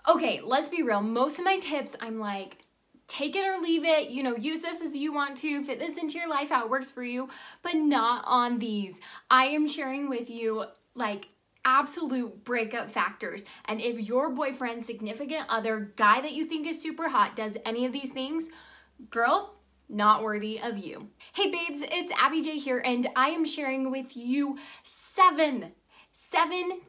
Okay, let's be real. Most of my tips, I'm like, take it or leave it, you know, use this as you want to, fit this into your life, how it works for you, but not on these. I am sharing with you like absolute breakup factors. And if your boyfriend, significant other, guy that you think is super hot does any of these things, girl, not worthy of you. Hey babes, it's Abby J here, and I am sharing with you seven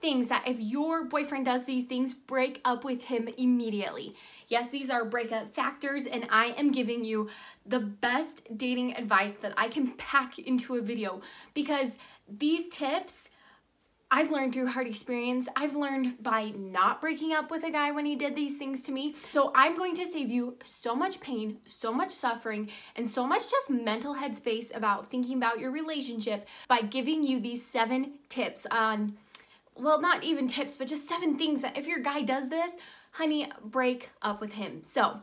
things that if your boyfriend does these things, break up with him immediately. Yes, these are breakup factors, and I am giving you the best dating advice that I can pack into a video, because these tips I've learned through hard experience. I've learned by not breaking up with a guy when he did these things to me. So I'm going to save you so much pain, so much suffering, and so much just mental headspace about thinking about your relationship by giving you these 7 tips on, well, not even tips, but just 7 things that if your guy does this, honey, break up with him. So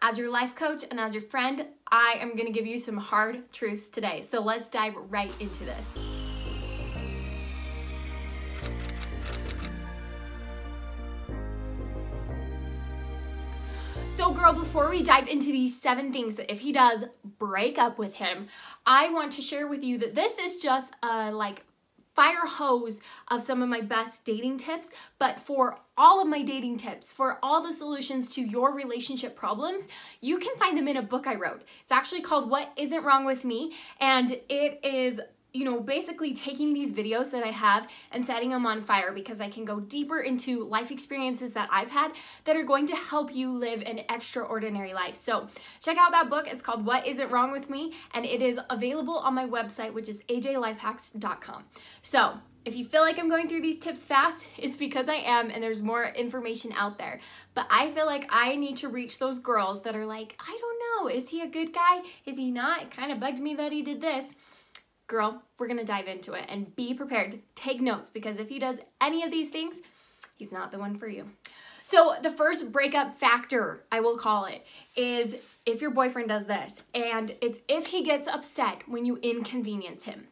as your life coach and as your friend, I am gonna give you some hard truths today. So let's dive right into this. So girl, before we dive into these 7 things that if he does, break up with him, I want to share with you that this is just a like fire hose of some of my best dating tips, but for all of my dating tips, for all the solutions to your relationship problems, you can find them in a book I wrote. It's actually called What Isn't Wrong With Me, and it is, you know, basically taking these videos that I have and setting them on fire, because I can go deeper into life experiences that I've had that are going to help you live an extraordinary life. So check out that book. It's called What Isn't Wrong With Me, and it is available on my website, which is ajlifehacks.com. So if you feel like I'm going through these tips fast, it's because I am, and there's more information out there. But I feel like I need to reach those girls that are like, I don't know, is he a good guy? Is he not? It kind of bugged me that he did this. Girl, we're gonna dive into it, and be prepared to take notes, because if he does any of these things, he's not the one for you. So the first breakup factor, I will call it, is if your boyfriend does this, and it's if he gets upset when you inconvenience him.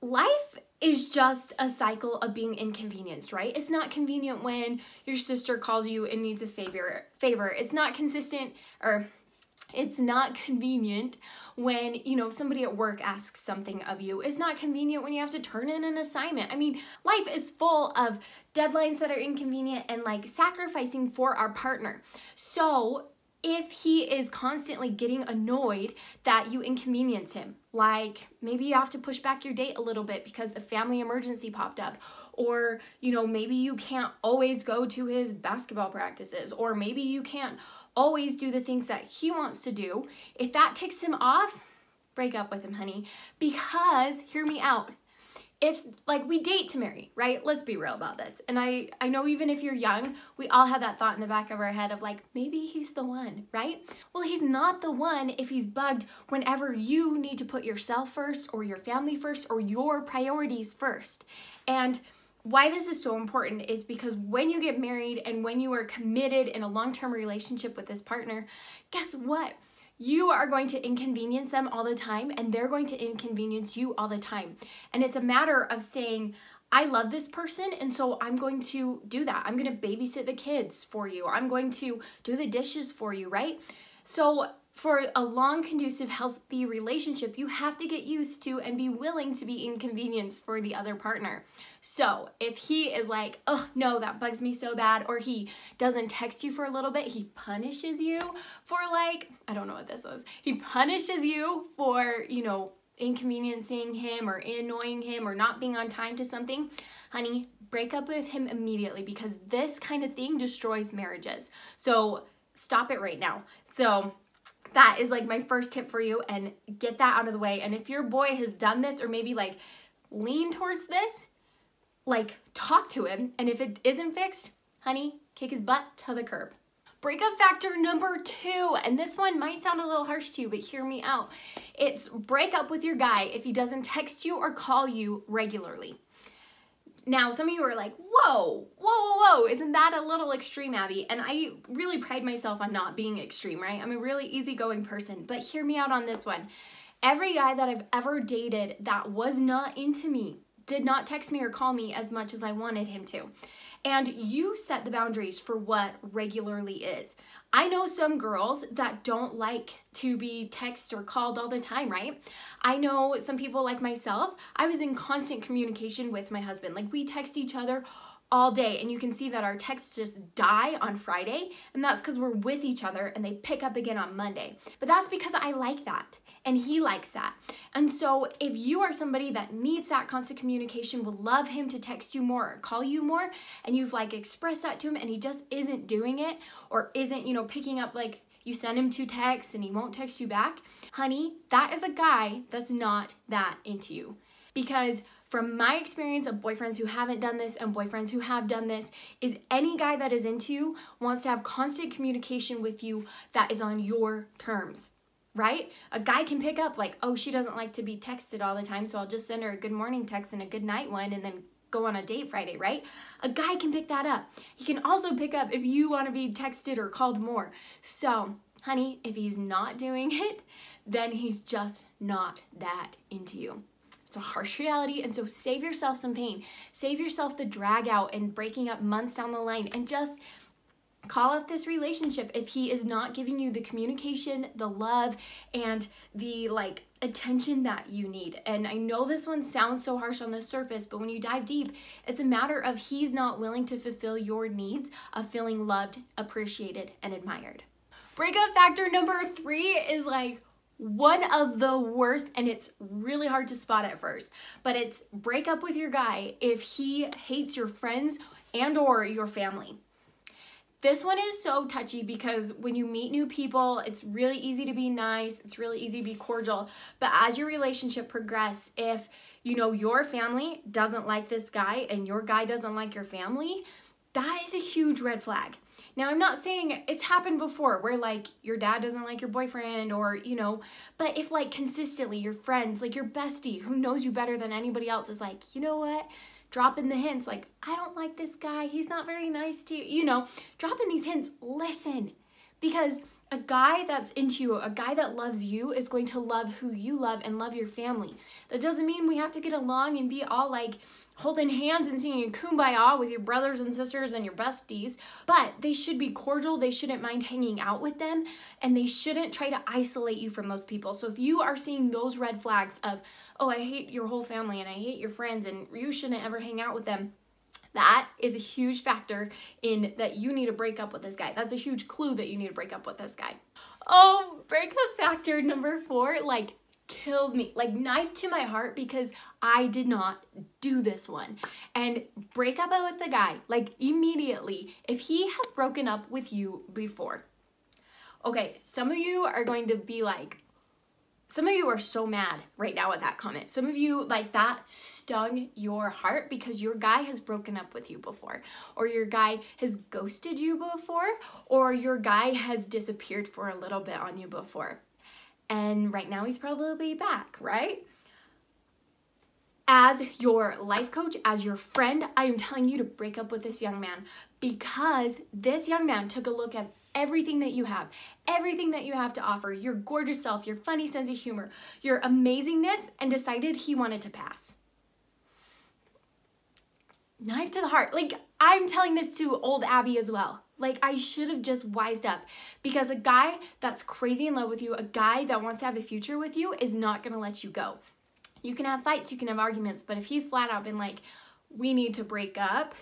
Life is just a cycle of being inconvenienced, right? It's not convenient when your sister calls you and needs a favor. It's not consistent, or it's not convenient when, you know, somebody at work asks something of you. It's not convenient when you have to turn in an assignment. I mean, life is full of deadlines that are inconvenient and like sacrificing for our partner. So if he is constantly getting annoyed that you inconvenience him, like maybe you have to push back your date a little bit because a family emergency popped up, or, you know, maybe you can't always go to his basketball practices, or maybe you can't always do the things that he wants to do. If that ticks him off, break up with him, honey, because hear me out. If, like, we date to marry, right? Let's be real about this. And I know even if you're young, we all have that thought in the back of our head of like, maybe he's the one, right? Well, he's not the one if he's bugged whenever you need to put yourself first, or your family first, or your priorities first. And why this is so important is because when you get married and when you are committed in a long-term relationship with this partner, guess what? You are going to inconvenience them all the time, and they're going to inconvenience you all the time. And it's a matter of saying, I love this person, and so I'm going to do that. I'm going to babysit the kids for you, or I'm going to do the dishes for you, right? So for a long, conducive, healthy relationship, you have to get used to and be willing to be inconvenienced for the other partner. So if he is like, oh no, that bugs me so bad, or he doesn't text you for a little bit, he punishes you for like, I don't know what this is. He punishes you for, you know, inconveniencing him or annoying him or not being on time to something. Honey, break up with him immediately, because this kind of thing destroys marriages. So stop it right now. So that is like my first tip for you, and get that out of the way. And if your boy has done this, or maybe like lean towards this, like talk to him. And if it isn't fixed, honey, kick his butt to the curb. Breakup factor number 2, and this one might sound a little harsh to you, but hear me out. It's break up with your guy if he doesn't text you or call you regularly. Now, some of you are like, whoa, isn't that a little extreme, Abby? And I really pride myself on not being extreme, right? I'm a really easygoing person, but hear me out on this one. Every guy that I've ever dated that was not into me did not text me or call me as much as I wanted him to. And you set the boundaries for what regularly is. I know some girls that don't like to be texted or called all the time, right? I know some people like myself. I was in constant communication with my husband. Like, we text each other all day, and you can see that our texts just die on Friday, and that's because we're with each other and they pick up again on Monday. But that's because I like that and he likes that. And so if you are somebody that needs that constant communication, would love him to text you more or call you more, and you've like expressed that to him and he just isn't doing it, or isn't, you know, picking up, like you send him 2 texts and he won't text you back, honey, that is a guy that's not that into you. Because from my experience of boyfriends who haven't done this and boyfriends who have done this, is any guy that is into you wants to have constant communication with you that is on your terms, right? A guy can pick up like, oh, she doesn't like to be texted all the time, so I'll just send her a good morning text and a good night one and then go on a date Friday, right? A guy can pick that up. He can also pick up if you want to be texted or called more. So, honey, if he's not doing it, then he's just not that into you. It's a harsh reality, and so save yourself some pain. Save yourself the drag out and breaking up months down the line, and just call off this relationship if he is not giving you the communication, the love, and the like attention that you need. And I know this one sounds so harsh on the surface, but when you dive deep, it's a matter of he's not willing to fulfill your needs of feeling loved, appreciated, and admired. Breakup factor number 3 is like one of the worst, and it's really hard to spot at first, but it's break up with your guy if he hates your friends and or your family. This one is so touchy because when you meet new people, it's really easy to be nice, it's really easy to be cordial, but as your relationship progresses, if you know your family doesn't like this guy and your guy doesn't like your family, that is a huge red flag. Now, I'm not saying it's happened before where like your dad doesn't like your boyfriend, or, you know, but if like consistently your friends, like your bestie who knows you better than anybody else is like, you know what, dropping the hints like, I don't like this guy, he's not very nice to you, you know, dropping these hints, listen, because a guy that's into you, a guy that loves you is going to love who you love and love your family. That doesn't mean we have to get along and be all like holding hands and singing Kumbaya with your brothers and sisters and your besties, but they should be cordial, they shouldn't mind hanging out with them, and they shouldn't try to isolate you from those people. So if you are seeing those red flags of, oh, I hate your whole family and I hate your friends and you shouldn't ever hang out with them, that is a huge factor in that you need to break up with this guy. That's a huge clue that you need to break up with this guy. Oh, breakup factor number 4, like, kills me, like knife to my heart, because I did not do this one. And break up with the guy, like immediately, if he has broken up with you before. Okay, some of you are going to be like, some of you are so mad right now at that comment. Some of you, like, that stung your heart because your guy has broken up with you before, or your guy has ghosted you before, or your guy has disappeared for a little bit on you before. And right now he's probably back, right? As your life coach, as your friend, I am telling you to break up with this young man, because this young man took a look at everything that you have to offer, your gorgeous self, your funny sense of humor, your amazingness, and decided he wanted to pass. Knife to the heart. Like, I'm telling this to old Abby as well. Like, I should have just wised up, because a guy that's crazy in love with you, a guy that wants to have a future with you, is not going to let you go. You can have fights, you can have arguments, but if he's flat out been like, we need to break up,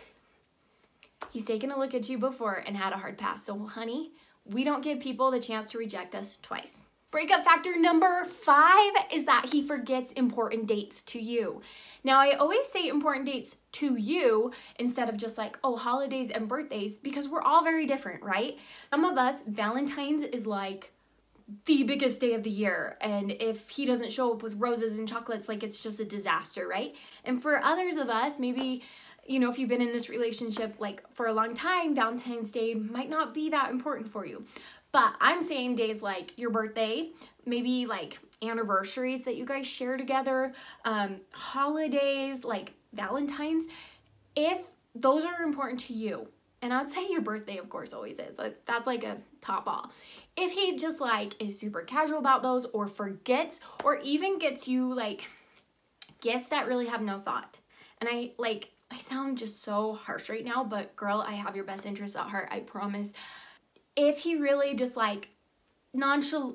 he's taken a look at you before and had a hard pass. So, honey, we don't give people the chance to reject us twice. Breakup factor number 5 is that he forgets important dates to you. Now, I always say important dates to you instead of just like, oh, holidays and birthdays, because we're all very different, right? Some of us, Valentine's is like the biggest day of the year, and if he doesn't show up with roses and chocolates, like, it's just a disaster, right? And for others of us, maybe, you know, if you've been in this relationship like for a long time, Valentine's Day might not be that important for you. But I'm saying days like your birthday, maybe like anniversaries that you guys share together, holidays like Valentine's, if those are important to you, and I would say your birthday, of course, always is. Like, that's like a top all. If he just like is super casual about those, or forgets, or even gets you like gifts that really have no thought. And I sound just so harsh right now, but girl, I have your best interests at heart, I promise. If he really just like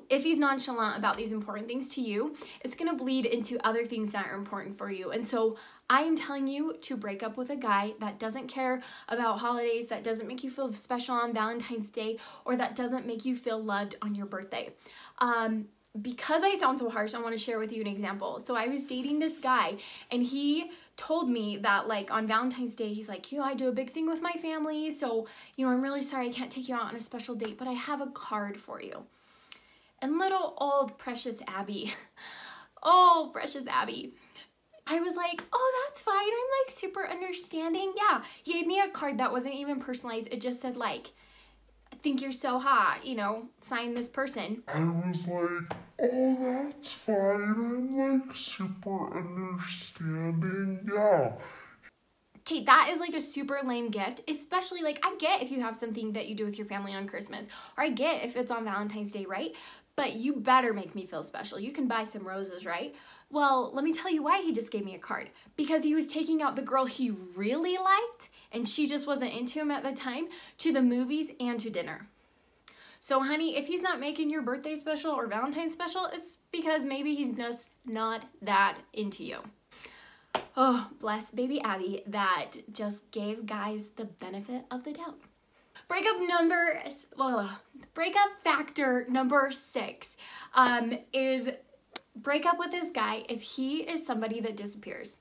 if he's nonchalant about these important things to you, it's gonna bleed into other things that are important for you. And so I am telling you to break up with a guy that doesn't care about holidays, that doesn't make you feel special on Valentine's Day, or that doesn't make you feel loved on your birthday. Because I sound so harsh, I want to share with you an example. So I was dating this guy, and he told me that like on Valentine's Day, he's like, I do a big thing with my family, so I'm really sorry I can't take you out on a special date, but I have a card for you. And little old precious Abby, oh precious Abby, I was like, oh, that's fine, I'm like super understanding. Yeah, he gave me a card that wasn't even personalized. It just said like, I think you're so hot, sign this person. I was like, oh, that's fine, I'm like super understanding, yeah. Okay, that is like a super lame gift, especially like I get if you have something that you do with your family on Christmas, or I get if it's on Valentine's Day, right? But you better make me feel special. You can buy some roses, right? Well, let me tell you why he just gave me a card. Because he was taking out the girl he really liked, and she just wasn't into him at the time, to the movies and to dinner. So honey, if he's not making your birthday special or Valentine's special, it's because maybe he's just not that into you. Oh, bless baby Abby that just gave guys the benefit of the doubt. Breakup factor number 6 is break up with this guy if he is somebody that disappears.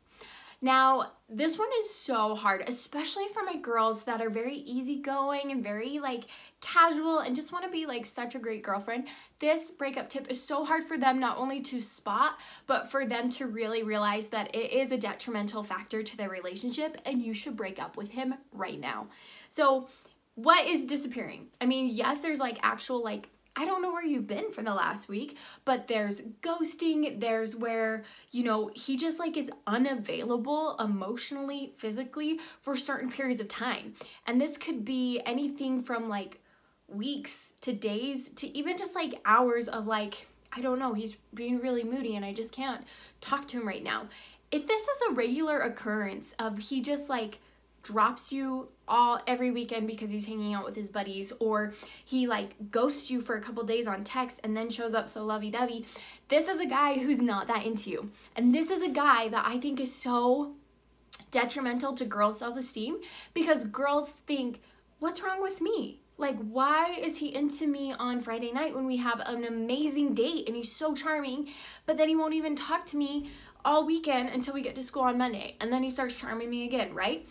Now, this one is so hard, especially for my girls that are very easygoing and very like casual and just want to be like such a great girlfriend. This breakup tip is so hard for them not only to spot, but for them to really realize that it is a detrimental factor to their relationship and you should break up with him right now. So what is disappearing? I mean, yes, there's like actual like, I don't know where you've been for the last week, but there's ghosting, there's where, he just like is unavailable emotionally, physically for certain periods of time. And this could be anything from like weeks to days to even just like hours of like, I don't know, he's being really moody and I just can't talk to him right now. If this is a regular occurrence of he just like drops you every weekend because he's hanging out with his buddies, or he like ghosts you for a couple days on text and then shows up so lovey-dovey, this is a guy who's not that into you. And this is a guy that I think is so detrimental to girls' self-esteem, because girls think, what's wrong with me? Like, why is he into me on Friday night when we have an amazing date and he's so charming, but then he won't even talk to me all weekend until we get to school on Monday, and then he starts charming me again, right?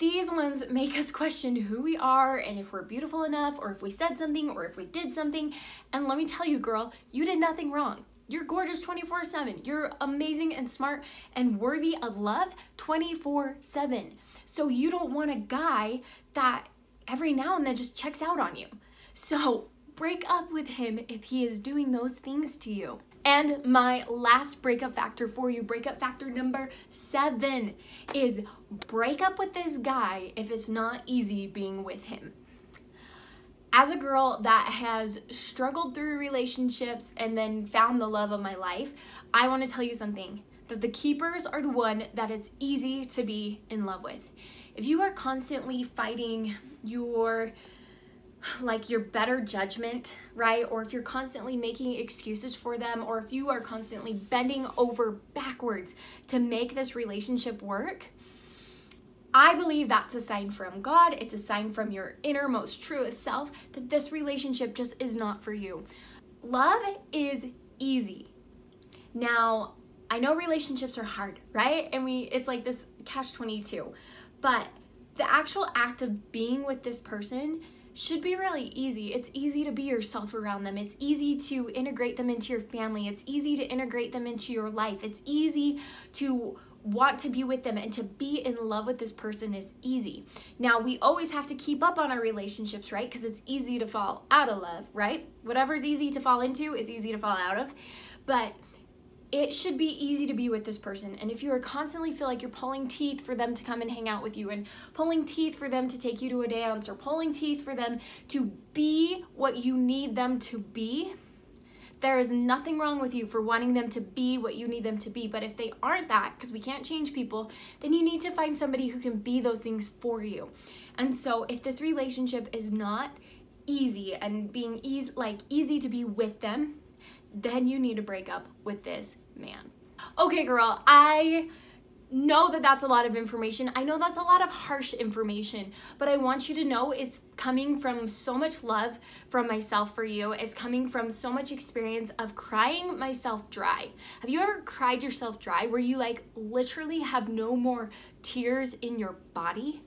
These ones make us question who we are and if we're beautiful enough, or if we said something, or if we did something. And let me tell you, girl, you did nothing wrong. You're gorgeous 24/7. You're amazing and smart and worthy of love 24/7. So you don't want a guy that every now and then just checks out on you. So break up with him if he is doing those things to you. And my last breakup factor for you, breakup factor number 7, is break up with this guy if it's not easy being with him. As a girl that has struggled through relationships and then found the love of my life, I want to tell you something, that the keepers are the one that it's easy to be in love with. If you are constantly fighting your better judgment, right? Or if you're constantly making excuses for them, or if you are constantly bending over backwards to make this relationship work, I believe that's a sign from God. It's a sign from your innermost truest self that this relationship just is not for you. Love is easy. Now, I know relationships are hard, right? And it's like this catch-22, but the actual act of being with this person should be really easy. It's easy to be yourself around them. It's easy to integrate them into your family. It's easy to integrate them into your life. It's easy to want to be with them, and to be in love with this person is easy. Now, we always have to keep up on our relationships, right? Because it's easy to fall out of love, right? Whatever's easy to fall into is easy to fall out of. But it should be easy to be with this person. And if you are constantly feel like you're pulling teeth for them to come and hang out with you, and pulling teeth for them to take you to a dance, or pulling teeth for them to be what you need them to be, There is nothing wrong with you for wanting them to be what you need them to be. But if they aren't that, because we can't change people, then you need to find somebody who can be those things for you. And so if this relationship is not easy and being easy to be with them, then you need to break up with this man. Okay, girl, I know that that's a lot of information. I know that's a lot of harsh information, but I want you to know it's coming from so much love from myself for you. It's coming from so much experience of crying myself dry. Have you ever cried yourself dry where you like literally have no more tears in your body?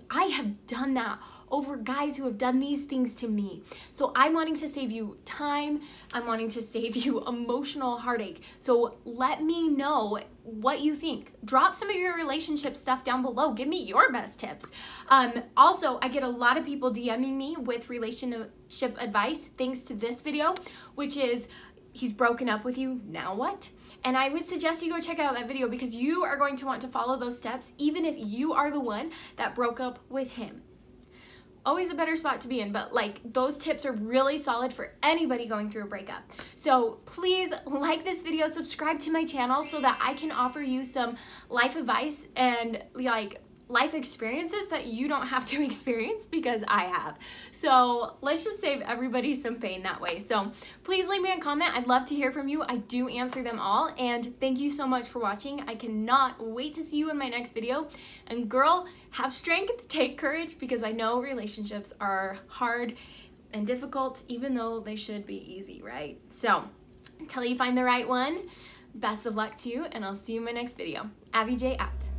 I have done that over guys who have done these things to me. So I'm wanting to save you time. I'm wanting to save you emotional heartache. So let me know what you think. Drop some of your relationship stuff down below. Give me your best tips. Also, I get a lot of people DMing me with relationship advice thanks to this video, which is, he's broken up with you, now what? And I would suggest you go check out that video because you are going to want to follow those steps even if you are the one that broke up with him. Always a better spot to be in, but like those tips are really solid for anybody going through a breakup. So please like this video, subscribe to my channel so that I can offer you some life advice and like life experiences that you don't have to experience because I have. So let's just save everybody some pain that way. So please leave me a comment. I'd love to hear from you. I do answer them all. And thank you so much for watching. I cannot wait to see you in my next video. And girl, have strength, take courage, because I know relationships are hard and difficult, even though they should be easy, right? So until you find the right one, best of luck to you, and I'll see you in my next video. Abby J out.